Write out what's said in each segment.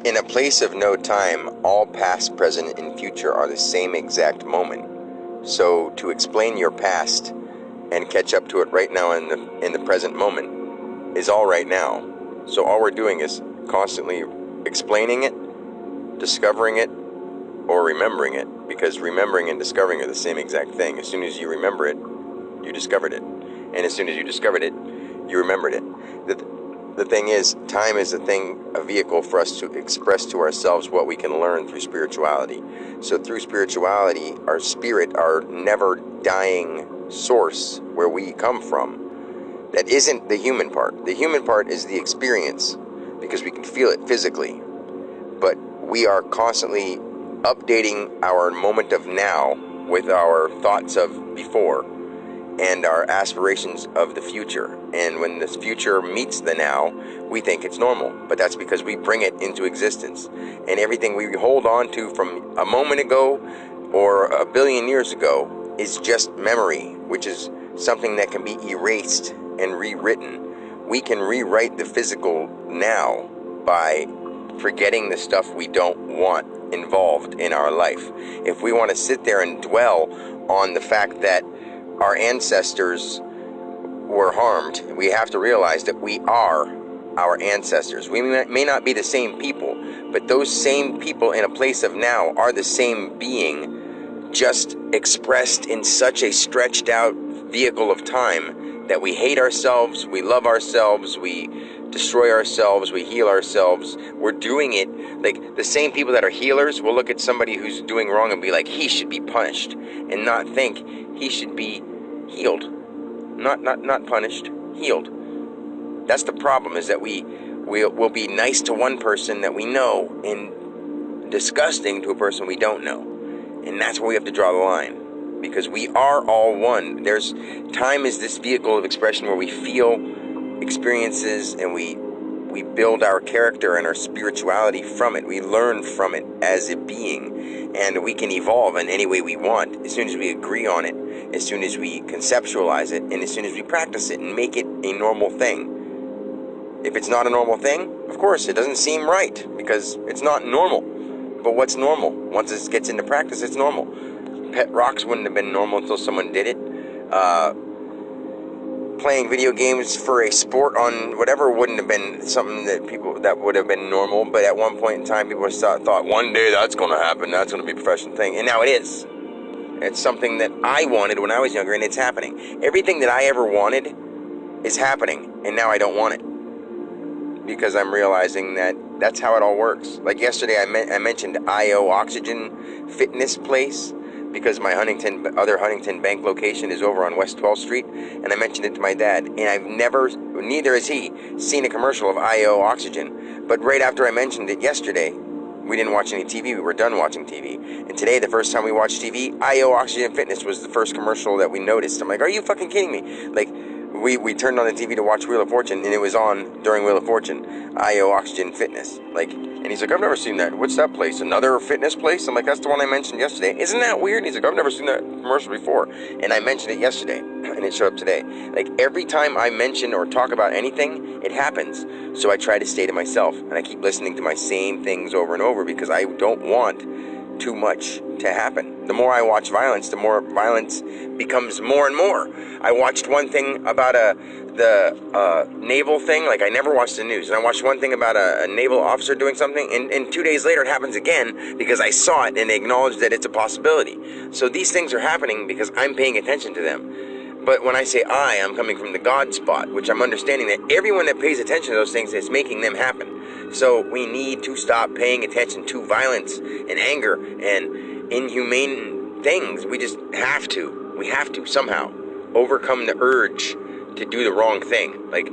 In a place of no time, all past, present, and future are the same exact moment. So to explain your past and catch up to it right now in the present moment is all right now. So all we're doing is constantly explaining it, discovering it, or remembering it, because remembering and discovering are the same exact thing. As soon as you remember it, you discovered it. And as soon as you discovered it, you remembered it. The thing is, time is a vehicle for us to express to ourselves what we can learn through spirituality. So through spirituality, our spirit, our never dying source where we come from, that isn't the human part. The human part is the experience, because we can feel it physically. But we are constantly updating our moment of now with our thoughts of before and our aspirations of the future. And when this future meets the now, we think it's normal, but that's because we bring it into existence. And everything we hold on to from a moment ago or a billion years ago is just memory, which is something that can be erased and rewritten. We can rewrite the physical now by forgetting the stuff we don't want involved in our life. If we want to sit there and dwell on the fact that our ancestors were harmed, we have to realize that we are our ancestors. We may not be the same people, but those same people in a place of now are the same being, just expressed in such a stretched out vehicle of time that we hate ourselves, we love ourselves, we destroy ourselves, we heal ourselves. We're doing it like the same people that are healers will look at somebody who's doing wrong and be like, he should be punished, and not think he should be healed. Not punished, healed. That's the problem, is that we'll be nice to one person that we know and disgusting to a person we don't know. And that's where we have to draw the line, because we are all one. Time is this vehicle of expression where we feel experiences and we build our character and our spirituality from it. We learn from it as a being, and we can evolve in any way we want as soon as we agree on it, as soon as we conceptualize it, and as soon as we practice it and make it a normal thing. If it's not a normal thing, of course it doesn't seem right, because it's not normal. But what's normal? Once it gets into practice, it's normal. Pet rocks wouldn't have been normal until someone did it. Playing video games for a sport on whatever wouldn't have been something that would have been normal, but at one point in time people thought one day that's going to happen, that's going to be a professional thing, and now it is. It's something that I wanted when I was younger, and it's happening. Everything that I ever wanted is happening, and now I don't want it, because I'm realizing that that's how it all works. Like yesterday I mentioned IO Oxygen Fitness Place, because my other Huntington Bank location is over on West 12th Street, and I mentioned it to my dad, and I've neither has he, seen a commercial of IO Oxygen. But right after I mentioned it yesterday, we didn't watch any TV, we were done watching TV. And today, the first time we watched TV, IO Oxygen Fitness was the first commercial that we noticed. I'm like, are you fucking kidding me? Like, we turned on the TV to watch Wheel of Fortune, and it was on during Wheel of Fortune, IO Oxygen Fitness. Like, and he's like, I've never seen that. What's that place? Another fitness place? I'm like, that's the one I mentioned yesterday. Isn't that weird? And he's like, I've never seen that commercial before. And I mentioned it yesterday, and it showed up today. Like, every time I mention or talk about anything, it happens. So I try to stay to myself, and I keep listening to my same things over and over, because I don't want too much to happen. The more I watch violence, the more violence becomes more and more. I watched one thing about the naval thing. Like, I never watched the news, and I watched one thing about a naval officer doing something, and 2 days later it happens again, because I saw it and they acknowledged that it's a possibility. So these things are happening because I'm paying attention to them. But when I say I'm coming from the God spot, which I'm understanding that everyone that pays attention to those things is making them happen. So we need to stop paying attention to violence and anger and inhumane things. We just have to. We have to somehow overcome the urge to do the wrong thing. Like,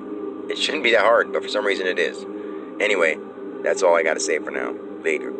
it shouldn't be that hard, but for some reason it is. Anyway, that's all I got to say for now. Later.